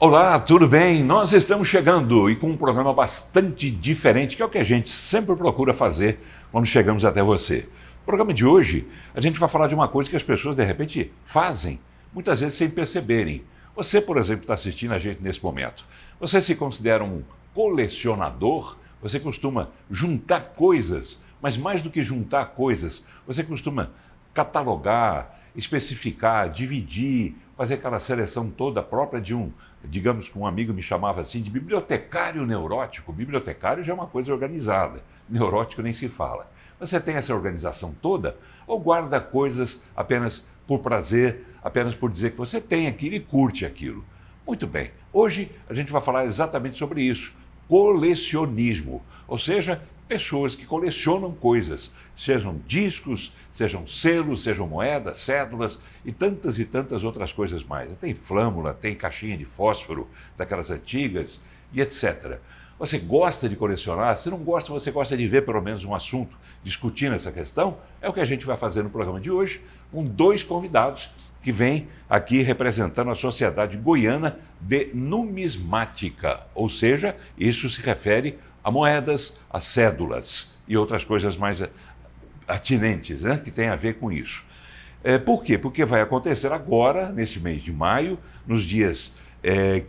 Olá, tudo bem? Nós estamos chegando e com um programa bastante diferente, que é o que a gente sempre procura fazer quando chegamos até você. No programa de hoje, a gente vai falar de uma coisa que as pessoas de repente fazem, muitas vezes sem perceberem. Você, por exemplo, está assistindo a gente nesse momento. Você se considera um colecionador? Você costuma juntar coisas, mas mais do que juntar coisas, você costuma catalogar, especificar, dividir, fazer aquela seleção toda própria de digamos que um amigo me chamava assim, de bibliotecário neurótico. Bibliotecário já é uma coisa organizada, neurótico nem se fala. Você tem essa organização toda ou guarda coisas apenas por prazer, apenas por dizer que você tem aquilo e curte aquilo? Muito bem, hoje a gente vai falar exatamente sobre isso, colecionismo, ou seja, pessoas que colecionam coisas, sejam discos, sejam selos, sejam moedas, cédulas e tantas outras coisas mais. Tem flâmula, tem caixinha de fósforo daquelas antigas e etc. Você gosta de colecionar? Se não gosta, você gosta de ver pelo menos um assunto discutindo essa questão? É o que a gente vai fazer no programa de hoje, com dois convidados que vêm aqui representando a Sociedade Goiana de Numismática, ou seja, isso se refere a moedas, a cédulas e outras coisas mais atinentes, né, que tem a ver com isso. Por quê? Porque vai acontecer agora, neste mês de maio, nos dias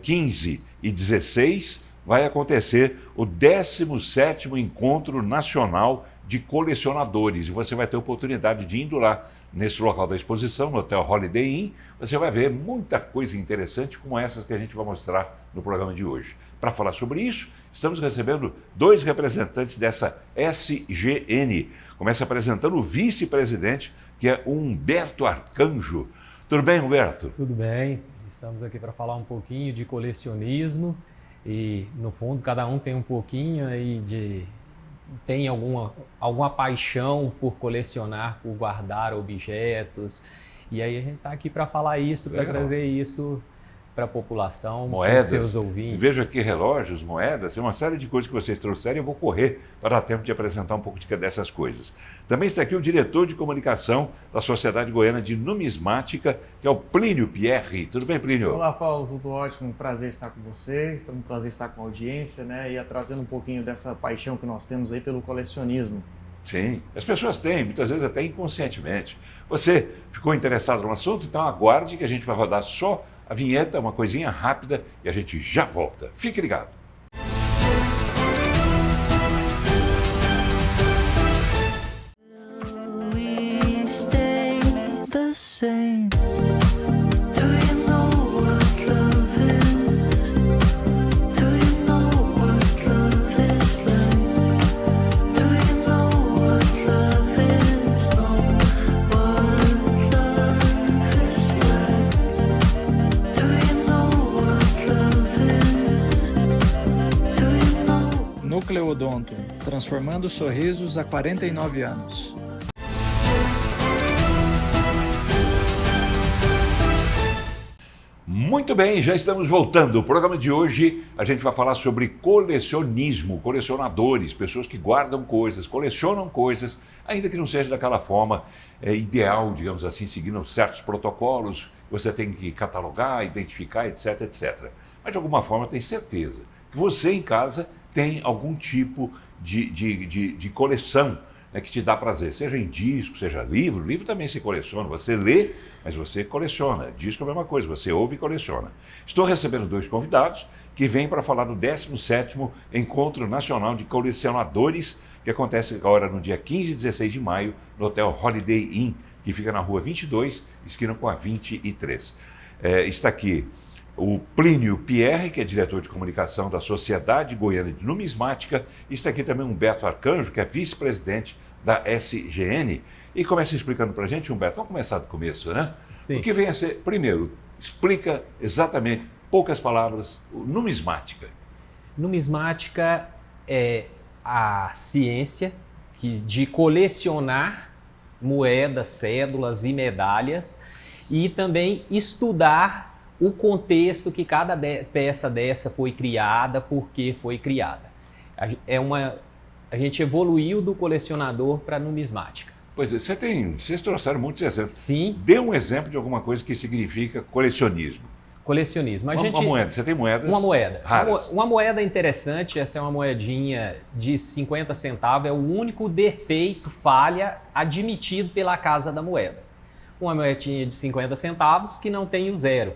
15 e 16, vai acontecer o 17º Encontro Nacional de Colecionadores. E você vai ter oportunidade de indo lá, nesse local da exposição, no Hotel Holiday Inn, você vai ver muita coisa interessante como essas que a gente vai mostrar no programa de hoje. Para falar sobre isso, estamos recebendo dois representantes dessa SGN. Começa apresentando o vice-presidente, que é o Humberto Arcanjo. Tudo bem, Humberto? Tudo bem. Estamos aqui para falar um pouquinho de colecionismo e, no fundo, cada um tem um pouquinho aí tem alguma paixão por colecionar, por guardar objetos. E aí a gente está aqui para falar isso, para trazer isso para a população, para os seus ouvintes. Vejo aqui relógios, moedas, uma série de coisas que vocês trouxeram. Eu vou correr para dar tempo de apresentar um pouco dessas coisas. Também está aqui o diretor de comunicação da Sociedade Goiana de Numismática, que é o Plínio Pierre. Tudo bem, Plínio? Olá, Paulo, tudo ótimo. Um prazer estar com você, um prazer estar com a audiência, né? E trazendo um pouquinho dessa paixão que nós temos aí pelo colecionismo. Sim, as pessoas têm, muitas vezes até inconscientemente. Você ficou interessado no assunto? Então aguarde que a gente vai rodar só a vinheta, uma coisinha rápida, e a gente já volta. Fique ligado. Nucleodonto, transformando sorrisos há 49 anos. Muito bem, já estamos voltando. O programa de hoje a gente vai falar sobre colecionismo, colecionadores, pessoas que guardam coisas, colecionam coisas, ainda que não seja daquela forma ideal, digamos assim, seguindo certos protocolos, você tem que catalogar, identificar, etc, etc. Mas de alguma forma tem certeza que você em casa tem algum tipo de coleção, né, que te dá prazer, seja em disco, seja livro. Livro também se coleciona, você lê, mas você coleciona. Disco é a mesma coisa, você ouve e coleciona. Estou recebendo dois convidados que vêm para falar do 17º Encontro Nacional de Colecionadores, que acontece agora no dia 15 e 16 de maio, no Hotel Holiday Inn, que fica na rua 22, esquina com a 23. Está aqui o Plínio Pierre, que é diretor de comunicação da Sociedade Goiana de Numismática, e está aqui também Humberto Arcanjo, que é vice-presidente da SGN. E começa explicando para a gente, Humberto, vamos começar do começo, né? Sim. O que vem a ser, primeiro, explica exatamente, poucas palavras, numismática. Numismática é a ciência de colecionar moedas, cédulas e medalhas e também estudar o contexto que cada peça dessa foi criada, por que foi criada. A gente evoluiu do colecionador para a numismática. Pois é, vocês trouxeram muitos exemplos. Sim. Dê um exemplo de alguma coisa que significa colecionismo. Colecionismo. Uma moeda, você tem moedas Uma moeda. raras. Uma moeda interessante, essa é uma moedinha de 50 centavos, é o único defeito, falha, admitido pela Casa da Moeda. Uma moedinha de 50 centavos que não tem o zero.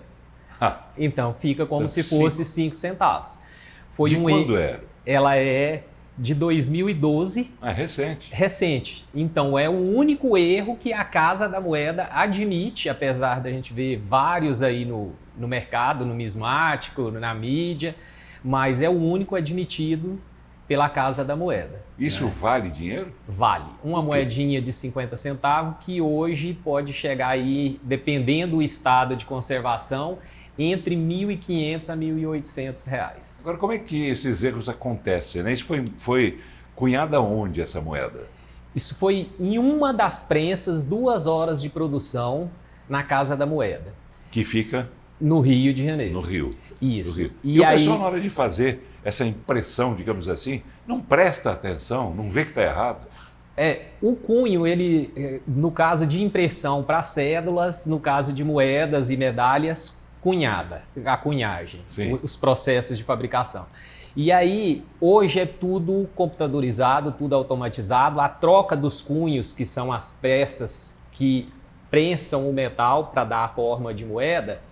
Então fica como se fosse 5 centavos. Foi de quando era? Ela é de 2012. Ah, recente. Recente. Então é o único erro que a Casa da Moeda admite, apesar da gente ver vários aí no mercado, numismático, na mídia, mas é o único admitido pela Casa da Moeda. Isso vale dinheiro? Vale. Uma moedinha de 50 centavos que hoje pode chegar aí, dependendo do estado de conservação, entre R$ 1.500 a R$ 1.800. Agora, como é que esses erros acontecem, né? Isso foi cunhada onde, essa moeda? Isso foi em uma das prensas, 2 horas de produção na Casa da Moeda. Que fica no Rio de Janeiro. No Rio. Isso. No Rio. E o pessoal, na hora de fazer essa impressão, digamos assim, não presta atenção, não vê que está errado? O cunho, ele, no caso de impressão para cédulas, no caso de moedas e medalhas, a cunhagem, os processos de fabricação. E aí, hoje é tudo computadorizado, tudo automatizado. A troca dos cunhos, que são as peças que prensam o metal para dar a forma de moeda,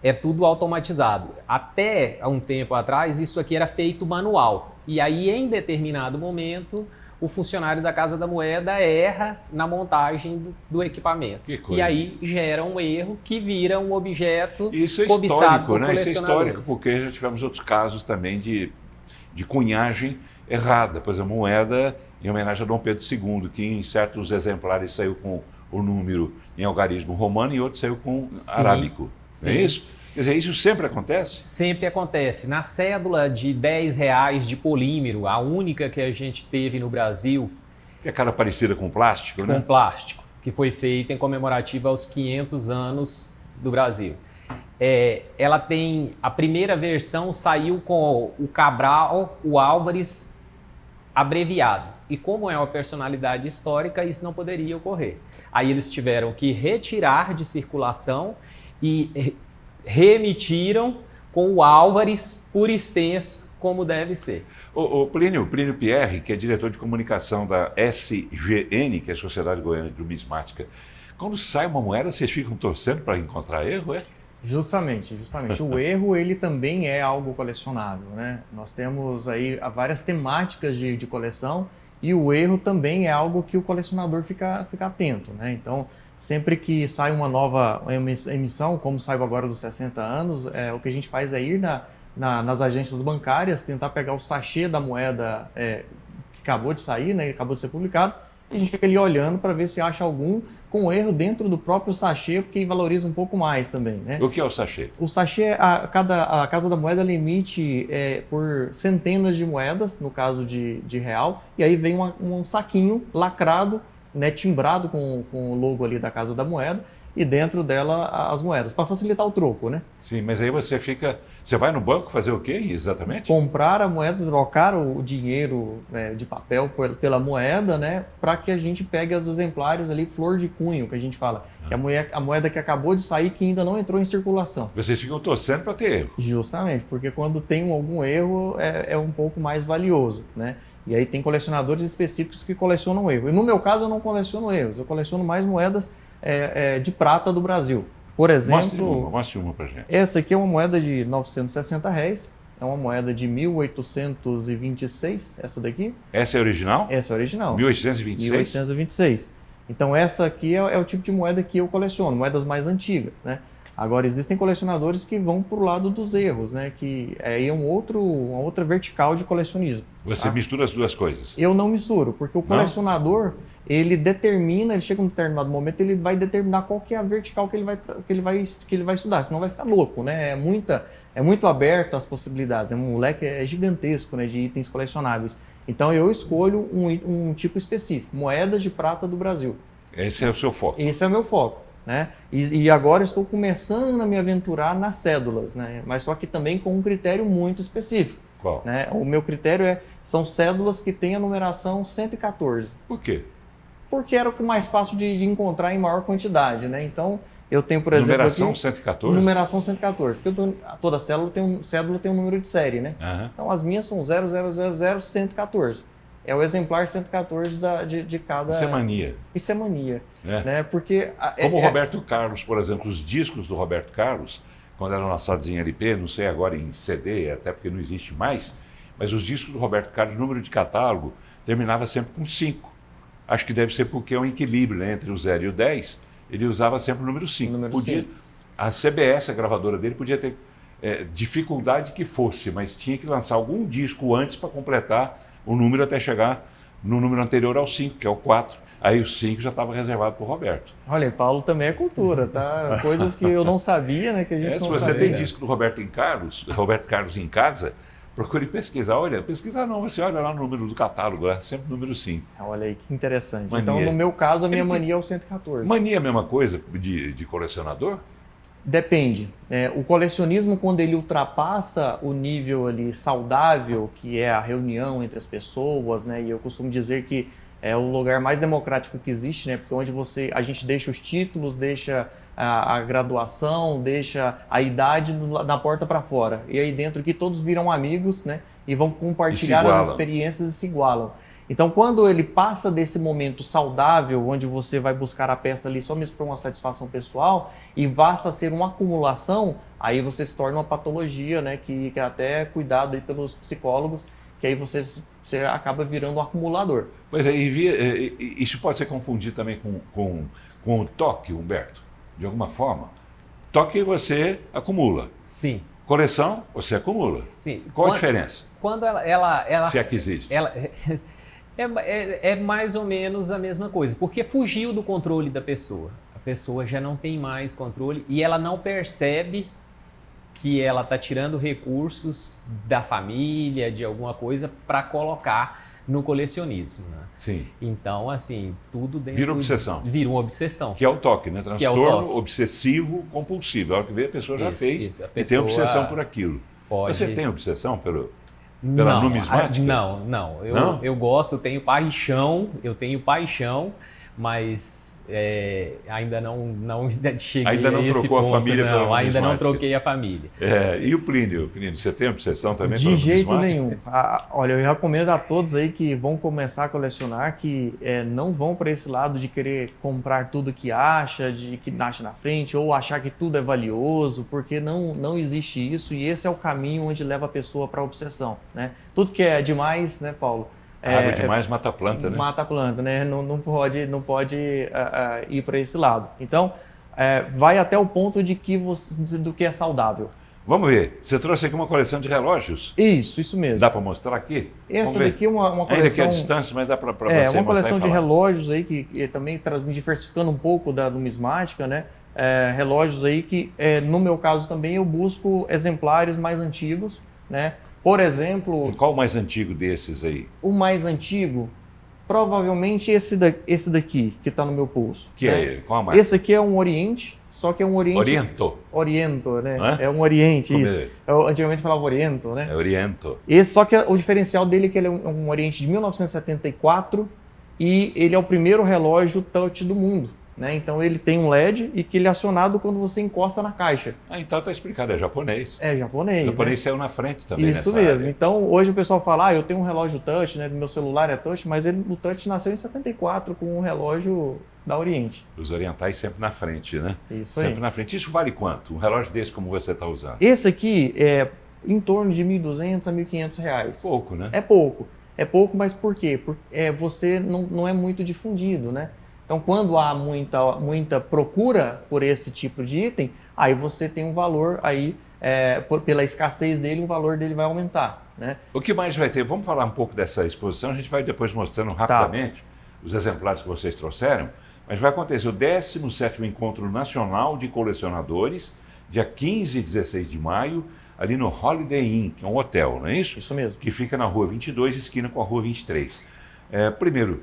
é tudo automatizado. Até há um tempo atrás, isso aqui era feito manual. E aí, em determinado momento, o funcionário da Casa da Moeda erra na montagem do equipamento. Que coisa. E aí gera um erro que vira um objeto isso é cobiçado histórico, por né? Isso é histórico, colecionadores. porque já tivemos outros casos também de cunhagem errada. Por exemplo, moeda em homenagem a Dom Pedro II, que em certos exemplares saiu com o número em algarismo romano e outros saiu com arábico. Sim. Não é isso? Quer dizer, isso sempre acontece? Sempre acontece. Na cédula de R$10 de polímero, a única que a gente teve no Brasil... Que é cara parecida com plástico, né? Com plástico, que foi feita em comemorativa aos 500 anos do Brasil. Ela tem... A primeira versão saiu com o Cabral, o Álvares abreviado. E como é uma personalidade histórica, isso não poderia ocorrer. Aí eles tiveram que retirar de circulação e reemitiram com o Álvares por extenso, como deve ser. O Plínio Pierre, que é diretor de comunicação da SGN, que é a Sociedade Goiana de Numismática, quando sai uma moeda, vocês ficam torcendo para encontrar erro, é? Justamente. O erro, ele também é algo colecionável, né? Nós temos aí várias temáticas de coleção e o erro também é algo que o colecionador fica atento, né? Então, sempre que sai uma nova emissão, como saiu agora dos 60 anos, o que a gente faz é ir nas agências bancárias, tentar pegar o sachê da moeda que acabou de sair, né, que acabou de ser publicado, e a gente fica ali olhando para ver se acha algum com erro dentro do próprio sachê, porque valoriza um pouco mais também, né? O que é o sachê? O sachê, a Casa da Moeda emite por centenas de moedas, no caso de real, e aí vem um saquinho lacrado, né, timbrado com o logo ali da Casa da Moeda e dentro dela as moedas, para facilitar o troco, né? Sim, mas aí você vai no banco fazer o quê exatamente? Comprar a moeda, trocar o dinheiro de papel pela moeda, né, para que a gente pegue os exemplares ali, flor de cunho, que a gente fala, que é a moeda que acabou de sair, que ainda não entrou em circulação. Vocês ficam torcendo para ter erro. Justamente, porque quando tem algum erro é um pouco mais valioso, né? E aí tem colecionadores específicos que colecionam erro. E no meu caso eu não coleciono erros, eu coleciono mais moedas de prata do Brasil. Por exemplo, mostre uma pra gente. Essa aqui é uma moeda de R$960, é uma moeda de 1826, essa daqui. Essa é original? Essa é original. 1826? 1826. Então essa aqui é o tipo de moeda que eu coleciono, moedas mais antigas, né? Agora, existem colecionadores que vão para o lado dos erros, né? Que aí é uma outra vertical de colecionismo. Você mistura as duas coisas? Eu não misturo, porque o colecionador, ele chega um determinado momento, ele vai determinar qual que é a vertical que ele vai estudar, senão vai ficar louco, né? É muito aberto as possibilidades, um leque gigantesco, né, de itens colecionáveis. Então eu escolho um tipo específico, moedas de prata do Brasil. Esse é o seu foco? Esse é o meu foco. Né? E agora estou começando a me aventurar nas cédulas, né? Mas só que também com um critério muito específico. Qual? Né? O meu critério são cédulas que têm a numeração 114. Por quê? Porque era o que mais fácil de encontrar em maior quantidade, né? Então Eu tenho, por exemplo, numeração aqui, 114? numeração 114, porque toda cédula tem um número de série, né? Aham. Então as minhas são 0000114. É o exemplar 114 de cada... Isso é mania. Isso é mania, É. né? Porque... Como o Roberto Carlos, por exemplo, os discos do Roberto Carlos, quando eram lançados em LP, não sei agora em CD, até porque não existe mais, mas os discos do Roberto Carlos, o número de catálogo, terminava sempre com 5. Acho que deve ser porque é um equilíbrio, né, entre o 0 e o 10, ele usava sempre o número 5. Número 5. A CBS, a gravadora dele, podia ter dificuldade que fosse, mas tinha que lançar algum disco antes para completar o número até chegar no número anterior ao 5, que é o 4. Aí o 5 já estava reservado para o Roberto. Olha, Paulo também é cultura, tá? Coisas que eu não sabia, né? Que a gente Se não você sabia. tem disco do Roberto Carlos em casa, procure pesquisar. Olha, pesquisar não, você olha lá no número do catálogo, é sempre o número 5. Olha aí, que interessante. Mania. Então, no meu caso, a minha Ele tem- mania é o 114. Mania é a mesma coisa de colecionador? Depende. O colecionismo, quando ele ultrapassa o nível ali saudável, que é a reunião entre as pessoas, né? E eu costumo dizer que é o lugar mais democrático que existe, né? Porque onde a gente deixa os títulos, deixa a graduação, deixa a idade na porta para fora. E aí dentro que todos viram amigos, né? E vão compartilhar as igualam. experiências e se igualam. Então, quando ele passa desse momento saudável, onde você vai buscar a peça ali só mesmo para uma satisfação pessoal, e passa a ser uma acumulação, aí você se torna uma patologia, né? Que é até cuidado aí pelos psicólogos, que aí você acaba virando um acumulador. Pois é, isso pode ser confundido também com o toque, Humberto, de alguma forma. Toque você acumula. Sim, Coleção, você acumula. sim. Qual a Quando- diferença? Quando ela Se é que existe. ela é mais ou menos a mesma coisa, porque fugiu do controle da pessoa. A pessoa já não tem mais controle e ela não percebe que ela está tirando recursos da família, de alguma coisa, para colocar no colecionismo, né? Sim. Então, assim, tudo dentro... Vira obsessão. Vira uma obsessão. Que é o toque, né? Que é o Transtorno toque. obsessivo compulsivo. A hora que vê, a pessoa já Isso, fez isso. A e tem pessoa obsessão por aquilo. Pode... Você tem obsessão pela Não, numismática? Não. Não? Eu gosto, eu tenho paixão, mas ainda não cheguei Ainda não a esse trocou a ponto, família pela não, ainda não numismática. troquei a família. E o Plínio? Plínio, você tem obsessão também De pela jeito numismática? nenhum. Olha, eu recomendo a todos aí que vão começar a colecionar que não vão para esse lado de querer comprar tudo que acha na frente, ou achar que tudo é valioso, porque não existe isso, e esse é o caminho onde leva a pessoa para a obsessão, né? Tudo que é demais, né, Paulo? Água demais mata a planta, né? Mata a planta, né? Não pode ir para esse lado. Então, vai até o ponto do que é saudável. Vamos ver. Você trouxe aqui uma coleção de relógios. Isso mesmo. Dá para mostrar aqui? Essa Vamos ver. daqui é uma Ainda que coleção... é a distância, mas dá para você uma mostrar coleção e de falar. relógios aí que também diversificando um pouco da numismática, né? Relógios aí que, no meu caso também, eu busco exemplares mais antigos, né? Por exemplo, Qual o mais antigo desses aí? o mais antigo, provavelmente esse daqui, que está no meu pulso. Que né? é ele? Qual a marca? Esse aqui é um Oriente, só que é um Oriente... Oriento. né? Hã? É um Oriente, Como isso. é? Eu antigamente falava Oriento, né? É Oriento. Só que o diferencial dele é que ele é um Oriente de 1974 e ele é o primeiro relógio touch do mundo, né? Então ele tem um LED e que ele é acionado quando você encosta na caixa. Então tá explicado, é japonês. É japonês. O japonês né? saiu na frente também Isso nessa mesmo. área. Então hoje o pessoal fala, eu tenho um relógio touch, né? Meu celular é touch, mas o touch nasceu em 74 com um relógio da Oriente. Os orientais sempre na frente, né? Isso Sempre aí. na frente. Isso vale quanto? Um relógio desse como você está usando? Esse aqui é em torno de R$ 1.200 a R$ 1.500. Pouco, né? É pouco. É pouco, mas por quê? Porque você não é muito difundido, né? Então, quando há muita procura por esse tipo de item, aí você tem um valor aí, pela escassez dele, o valor dele vai aumentar, né? O que mais vai ter? Vamos falar um pouco dessa exposição, a gente vai depois mostrando rapidamente os exemplares que vocês trouxeram, mas vai acontecer o 17º Encontro Nacional de Colecionadores, dia 15 e 16 de maio, ali no Holiday Inn, que é um hotel, não é isso? Isso mesmo. Que fica na Rua 22, esquina com a Rua 23. Primeiro,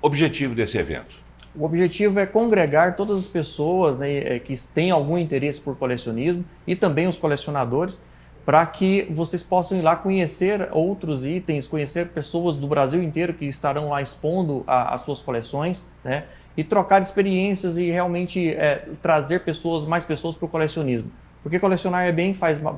objetivo desse evento. O objetivo é congregar todas as pessoas, né, que têm algum interesse por colecionismo e também os colecionadores, para que vocês possam ir lá conhecer outros itens, conhecer pessoas do Brasil inteiro que estarão lá expondo as suas coleções, né? e trocar experiências e realmente trazer mais pessoas para o colecionismo. Porque colecionar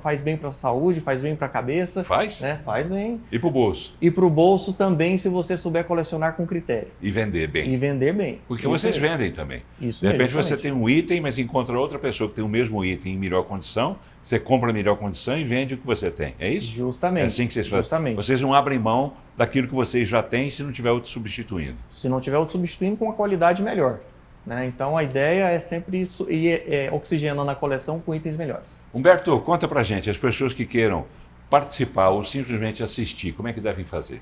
faz bem para a saúde, faz bem para a cabeça. Faz? Né? Faz bem. E para o bolso? E para o bolso também, se você souber colecionar com critério. E vender bem. E vender bem. Porque vocês vendem também. Isso De repente mesmo, você tem um item, mas encontra outra pessoa que tem o mesmo item em melhor condição, você compra a melhor condição e vende o que você tem. É isso? Justamente. É assim que vocês fazem. Justamente. Vocês não abrem mão daquilo que vocês já têm se não tiver outro substituindo. Se não tiver outro substituindo com uma qualidade melhor. Né? Então a ideia é sempre isso, ir oxigenando a coleção com itens melhores. Humberto, conta pra gente, as pessoas que queiram participar ou simplesmente assistir, como é que devem fazer?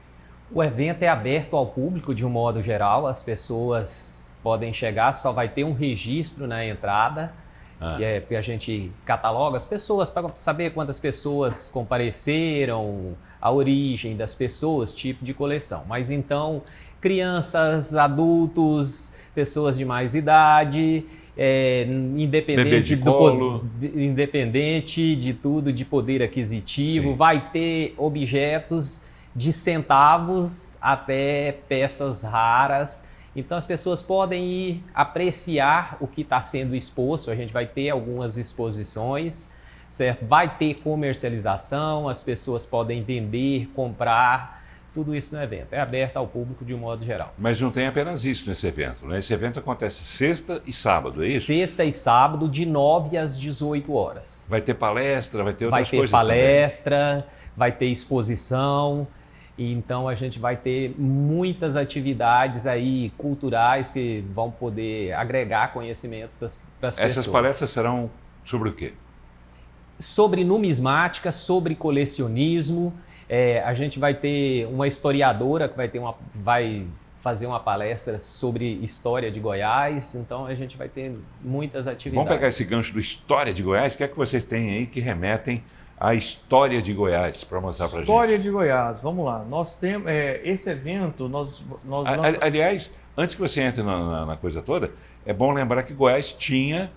O evento é aberto ao público de um modo geral, as pessoas podem chegar, só vai ter um registro na entrada, que a gente cataloga as pessoas para saber quantas pessoas compareceram, a origem das pessoas, tipo de coleção. Mas então, crianças, adultos, pessoas de mais idade, independente independente de tudo, de poder aquisitivo, Sim. vai ter objetos de centavos até peças raras. Então as pessoas podem ir apreciar o que está sendo exposto. A gente vai ter algumas exposições, certo? Vai ter comercialização, as pessoas podem vender, comprar. Tudo isso no evento. É aberto ao público de um modo geral. Mas não tem apenas isso nesse evento, né? Esse evento acontece sexta e sábado, é isso? Sexta e sábado, de 9 às 18 horas. Vai ter palestra, vai ter outras Vai ter coisas palestra, vai ter exposição. Então a gente vai ter muitas atividades aí culturais que vão poder agregar conhecimento para as pessoas. Essas palestras serão sobre o quê? Sobre numismática, sobre colecionismo. A gente vai ter uma historiadora que vai fazer uma palestra sobre história de Goiás, então a gente vai ter muitas atividades. Vamos pegar esse gancho do História de Goiás, o que é que vocês têm aí que remetem à história de Goiás para mostrar para a gente? História de Goiás, vamos lá. Nós temos esse evento, Aliás, antes que você entre na coisa toda, é bom lembrar que Goiás tinha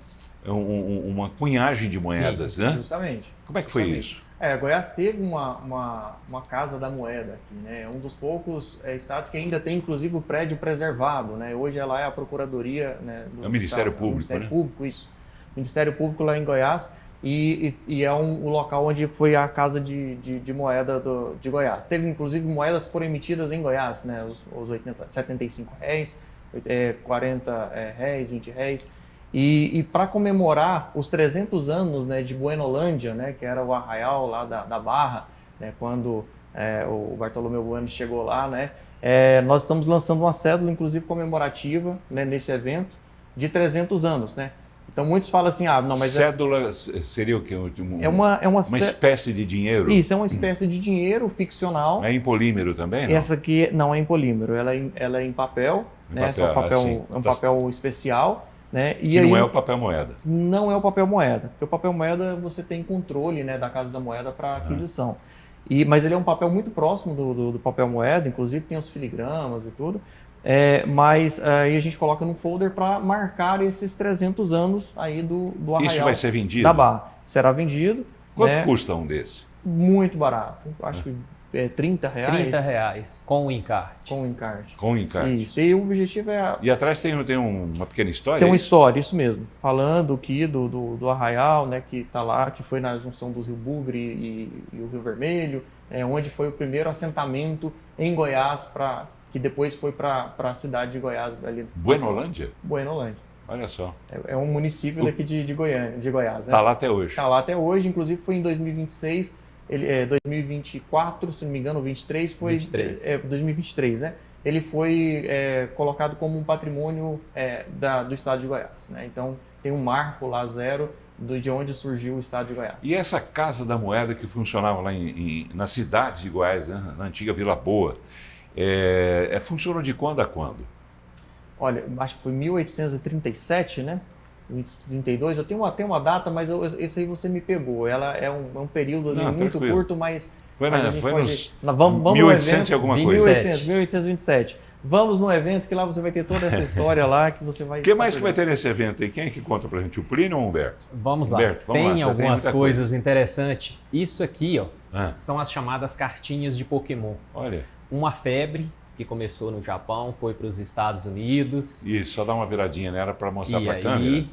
uma cunhagem de moedas, Sim, né? Justamente. Como é que foi Justamente. isso? Goiás teve uma casa da moeda aqui, né? É um dos poucos estados que ainda tem, inclusive, o prédio preservado, né? Hoje ela é a Procuradoria, né, É o Ministério Estado, Público, Ministério né? Público, isso. Ministério Público lá em Goiás e é o local onde foi a casa de moeda de Goiás. Teve, inclusive, moedas que foram emitidas em Goiás, né? Os 75 réis, 40 réis, 20 réis. E para comemorar os 300 anos, né, de Buenolândia, né, que era o arraial lá da Barra, né, quando o Bartolomeu Bueno chegou lá, né, nós estamos lançando uma cédula, inclusive comemorativa, né, nesse evento, de 300 anos. Né? Então muitos falam assim, não, mas... Cédula seria o quê? Uma espécie de dinheiro? Isso, é uma espécie de dinheiro ficcional. É em polímero também, não? Essa aqui não é em polímero, ela é em papel, né, é um papel especial. Né? Que não é o papel moeda. Não é o papel moeda. Porque o papel moeda você tem controle, né, da Casa da Moeda para aquisição. Mas ele é um papel muito próximo do papel moeda, inclusive tem os filigramas e tudo. Mas aí a gente coloca no folder para marcar esses 300 anos aí do arraial. Isso vai ser vendido? Da Barra. Será vendido. Quanto custa um desse? Muito barato. Acho que R$30. R$30 com o encarte. Com o encarte. Com o encarte. Isso. E o objetivo é... E atrás tem uma pequena história? Tem uma história, isso mesmo. Falando aqui do arraial, né, que está lá, que foi na junção do Rio Bugre e o Rio Vermelho, onde foi o primeiro assentamento em Goiás, que depois foi para a cidade de Goiás. Ali, Buenolândia? Buenolândia. Olha só. É um município daqui de Goiás. Está lá até hoje. Está lá até hoje, inclusive foi em 2026... 2024, se não me engano, 23 foi 2023, né? Ele foi colocado como um patrimônio do estado de Goiás, né? Então tem um marco lá zero de onde surgiu o estado de Goiás. E essa Casa da Moeda que funcionava lá na cidade de Goiás, né? Na antiga Vila Boa, funcionou de quando a quando? Olha, acho que foi 1837, né? 32, eu tenho até uma data, mas esse aí você me pegou. Ela é um período ali muito curto, mas... Foi nos vamos 1800 e alguma coisa. 1827. Vamos no evento que lá você vai ter toda essa história lá que você vai... O que mais que vai ter nesse evento aí? Quem é que conta pra gente? O Plínio ou o Humberto? Vamos Humberto, lá. Tem algumas coisas interessantes. Isso aqui, ó, são as chamadas cartinhas de Pokémon. Olha. Uma febre que começou no Japão, foi para os Estados Unidos. Isso, só dá uma viradinha nela para mostrar para a aí, câmera.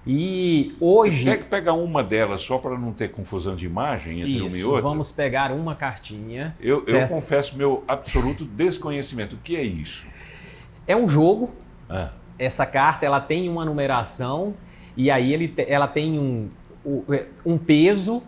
E hoje... Pega uma delas só para não ter confusão de imagem entre uma e outra. Vamos pegar uma cartinha. Eu confesso meu absoluto desconhecimento. O que é isso? É um jogo. Ah. Essa carta ela tem uma numeração e aí ela tem um peso,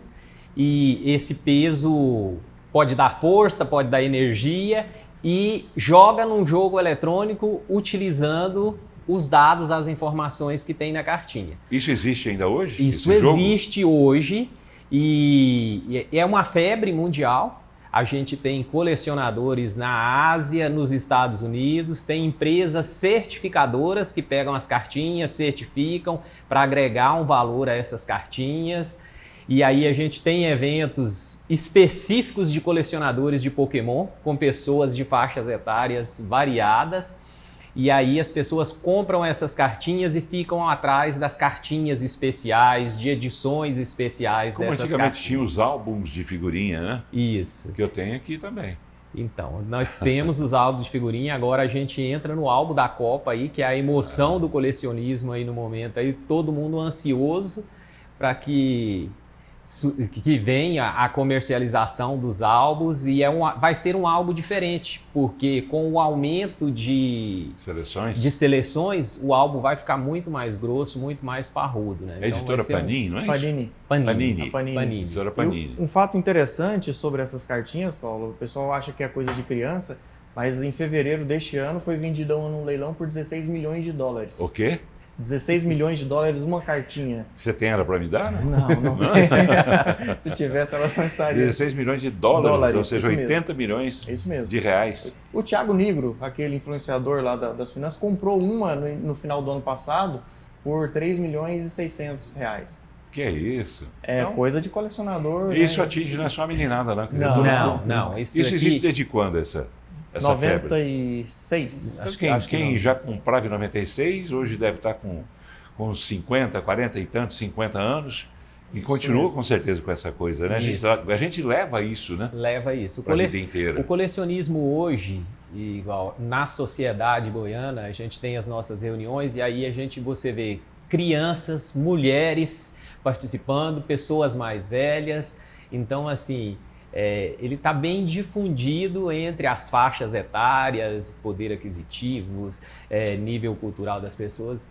e esse peso pode dar força, pode dar energia, e joga num jogo eletrônico utilizando os dados, as informações que tem na cartinha. Isso existe ainda hoje? Isso existe hoje e é uma febre mundial. A gente tem colecionadores na Ásia, nos Estados Unidos, tem empresas certificadoras que pegam as cartinhas, certificam para agregar um valor a essas cartinhas. E aí a gente tem eventos específicos de colecionadores de Pokémon, com pessoas de faixas etárias variadas. E aí as pessoas compram essas cartinhas e ficam atrás das cartinhas especiais, de edições especiais Como dessas antigamente cartinhas. tinha os álbuns de figurinha, né? Isso. Que eu tenho aqui também. Então, nós temos os álbuns de figurinha, agora a gente entra no álbum da Copa aí, que é a emoção do colecionismo aí no momento, aí todo mundo ansioso para que venha a comercialização dos álbuns, e vai ser um álbum diferente, porque com o aumento de seleções, o álbum vai ficar muito mais grosso, muito mais parrudo. Né? É a editora Panini, não é isso? Panini. Editora Panini. Um fato interessante sobre essas cartinhas, Paulo, o pessoal acha que é coisa de criança, mas em fevereiro deste ano foi vendida num leilão por 16 milhões de dólares. O quê? 16 milhões de dólares uma cartinha. Você tem ela para me dar? Não tem. Se tivesse, ela não estaria. 16 milhões de dólares, ou seja, 80 milhões de reais. O Thiago Nigro, aquele influenciador lá das finanças, comprou uma no final do ano passado por 3 milhões e 600 reais. Que é isso? É então, coisa de colecionador. Isso né? atinge, não é só a meninada, não. Não. Isso existe desde quando, essa 96. Febre? Quem já comprava em 96, hoje deve estar com 50, 40 e tantos, 50 anos, e isso continua mesmo. Com certeza com essa coisa, né? A gente leva isso, né? Leva isso. Para a vida inteira. O colecionismo hoje, igual na sociedade goiana, a gente tem as nossas reuniões e aí você vê crianças, mulheres participando, pessoas mais velhas. Então, assim, ele está bem difundido entre as faixas etárias, poder aquisitivos, nível cultural das pessoas,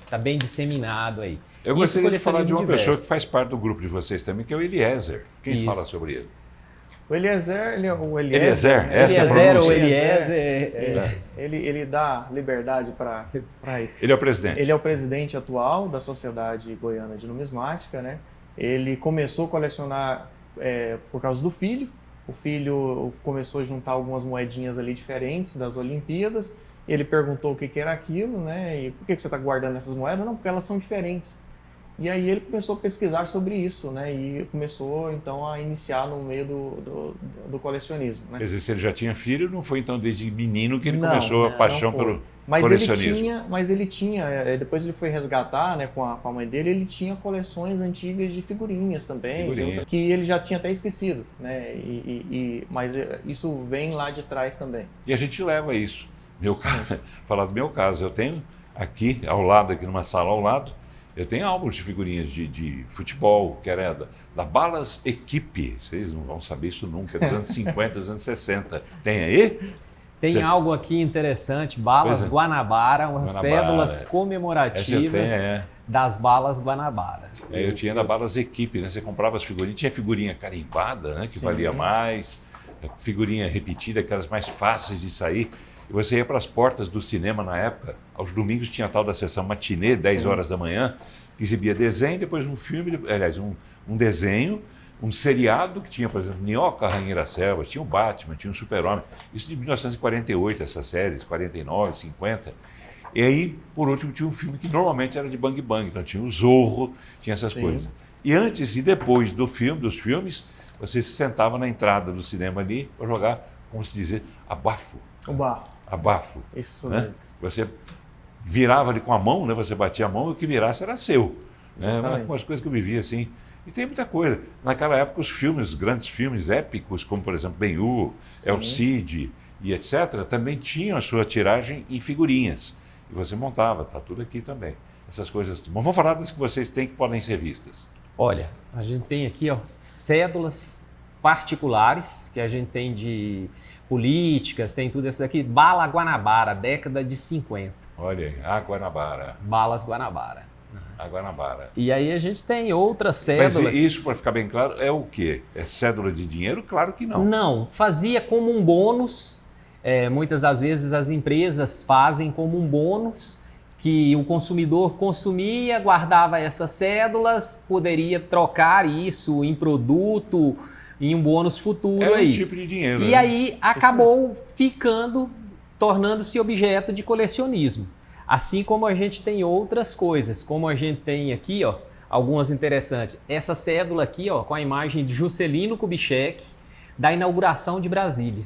tá bem disseminado aí. Eu gostaria de falar de uma pessoa que faz parte do grupo de vocês também, que é o Eliezer. Quem fala sobre ele? O Eliezer, ele dá liberdade para isso. Ele é o presidente? Ele é o presidente atual da Sociedade Goiana de Numismática, né? Ele começou a colecionar por causa do filho. O filho começou a juntar algumas moedinhas ali diferentes das Olimpíadas. Ele perguntou o que era aquilo, né? E por que você está guardando essas moedas? Não, porque elas são diferentes. E aí ele começou a pesquisar sobre isso, né? E começou, então, a iniciar no meio do colecionismo, né? Quer dizer, se ele já tinha filho, não foi, então, desde menino que ele começou a paixão pelo colecionismo. Mas ele tinha, depois ele foi resgatar, né, com a mãe dele, ele tinha coleções antigas de figurinhas também, que ele já tinha até esquecido, né? Mas isso vem lá de trás também. E a gente leva isso. Falar do meu caso, eu tenho aqui, ao lado, aqui numa sala ao lado, eu tenho álbuns de figurinhas de futebol, que era da Balas Equipe. Vocês não vão saber isso nunca, dos anos 50, dos anos 60. Tem aí? Tem algo aqui interessante, Balas Guanabara, umas cédulas comemorativas das Balas Guanabara. Eu tinha da Balas Equipe, né? Você comprava as figurinhas, tinha figurinha carimbada, né? Que valia mais, figurinha repetida, aquelas mais fáceis de sair. E você ia para as portas do cinema na época, aos domingos tinha a tal da sessão matinê, 10 horas da manhã, que exibia desenho, depois um filme, aliás, um desenho, um seriado que tinha, por exemplo, Minhoca, Rainha da Selva, tinha o Batman, tinha o Super-Homem. Isso de 1948, essas séries, 49, 50. E aí, por último, tinha um filme que normalmente era de Bang Bang, então tinha o Zorro, tinha essas coisas. E antes e depois dos filmes, você se sentava na entrada do cinema ali para jogar, como se dizer, abafo. Abafo. Isso né? mesmo. Você virava ali com a mão, né? Você batia a mão e o que virasse era seu. Né? Umas coisas que eu vivia assim. E tem muita coisa. Naquela época, os grandes filmes épicos, como por exemplo Ben-Hur, El Cid, e etc., também tinham a sua tiragem em figurinhas. E você montava, está tudo aqui também. Essas coisas. Mas vamos falar das que vocês têm que podem ser vistas. Olha, a gente tem aqui, ó, cédulas particulares, que a gente tem de políticas, tem tudo isso daqui. Bala Guanabara, década de 50. Olha aí, a Guanabara. Balas Guanabara. A Guanabara. E aí a gente tem outras Mas cédulas. isso, para ficar bem claro, é o quê? É cédula de dinheiro? Claro que não. Não, fazia como um bônus. Muitas das vezes as empresas fazem como um bônus que o consumidor consumia, guardava essas cédulas, poderia trocar isso em produto, em um bônus futuro É aí. um tipo de dinheiro. E né? aí acabou ficando, tornando-se objeto de colecionismo. Assim como a gente tem outras coisas, como a gente tem aqui, ó, algumas interessantes. Essa cédula aqui, ó, com a imagem de Juscelino Kubitschek, da inauguração de Brasília.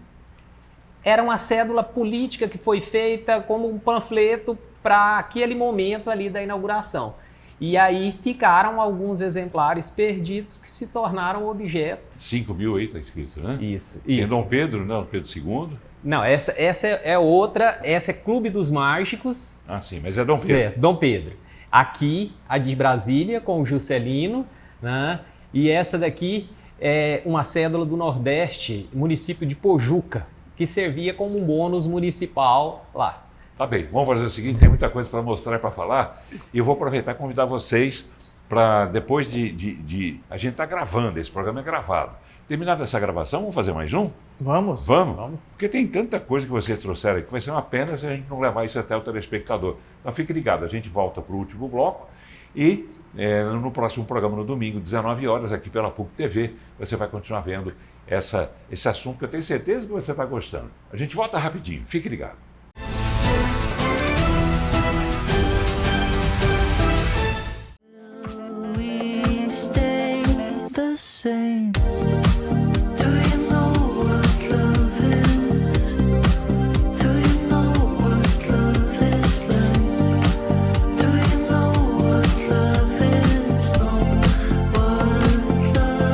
Era uma cédula política que foi feita como um panfleto para aquele momento ali da inauguração. E aí ficaram alguns exemplares perdidos que se tornaram objeto. 5.000 aí está escrito, né? Isso, Tem isso. Dom Pedro, não, Pedro II. Não, essa é outra, essa é Clube dos Mágicos. Ah, sim, mas é Dom Pedro. Certo, Dom Pedro. Aqui, a de Brasília, com o Juscelino, né? E essa daqui é uma cédula do Nordeste, município de Pojuca, que servia como um bônus municipal lá. Tá bem, vamos fazer o seguinte, tem muita coisa para mostrar e para falar, e eu vou aproveitar e convidar vocês para depois a gente está gravando, esse programa é gravado. Terminada essa gravação, vamos fazer mais um? Vamos? Vamos? Vamos. Porque tem tanta coisa que vocês trouxeram aqui, vai ser uma pena se a gente não levar isso até o telespectador. Então fique ligado, a gente volta para o último bloco e no próximo programa, no domingo, 19 horas, aqui pela PUC TV, você vai continuar vendo esse assunto que eu tenho certeza que você está gostando. A gente volta rapidinho, fique ligado. Same. Do you know what love is? Do you know what love is like? Do you know what love is? Know what love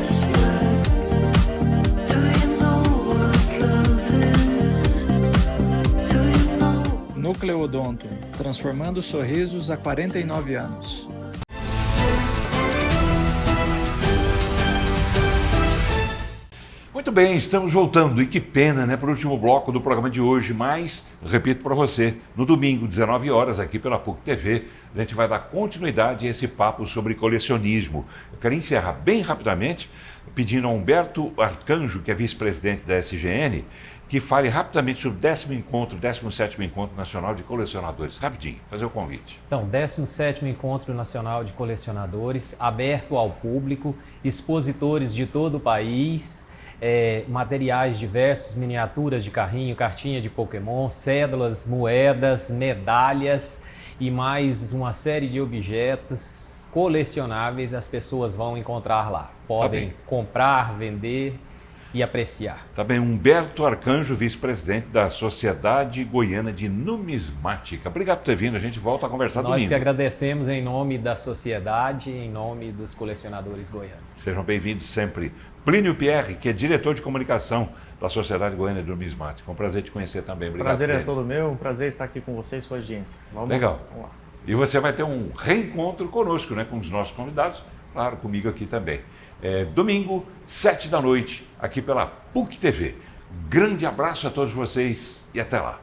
is like? Do you know what love is? Do you know? Núcleo Odonto, transformando sorrisos há 49 anos. Muito bem, estamos voltando, e que pena, né, para o último bloco do programa de hoje, mas, repito para você, no domingo, 19 horas, aqui pela PUC TV, a gente vai dar continuidade a esse papo sobre colecionismo. Eu quero encerrar bem rapidamente, pedindo a Humberto Arcanjo, que é vice-presidente da SGN, que fale rapidamente sobre o 17º Encontro Nacional de Colecionadores. Rapidinho, fazer o convite. Então, 17º Encontro Nacional de Colecionadores, aberto ao público, expositores de todo o país, materiais diversos, miniaturas de carrinho, cartinha de Pokémon, cédulas, moedas, medalhas e mais uma série de objetos colecionáveis as pessoas vão encontrar lá. Podem comprar, vender e apreciar. Tá bem, Humberto Arcanjo, vice-presidente da Sociedade Goiana de Numismática. Obrigado por ter vindo, a gente volta a conversar Nós domingo. que agradecemos em nome da sociedade, em nome dos colecionadores goianos. Sejam bem-vindos sempre. Plínio Pierre, que é diretor de comunicação da Sociedade Goiana de Numismática. Foi um prazer te conhecer também. Obrigado. Prazer é Plínio. todo meu, um prazer estar aqui com vocês, sua audiência. Legal. Vamos lá. E você vai ter um reencontro conosco, né, com os nossos convidados, claro, comigo aqui também. Domingo, 7 da noite, aqui pela PUC TV. Grande abraço a todos vocês e até lá.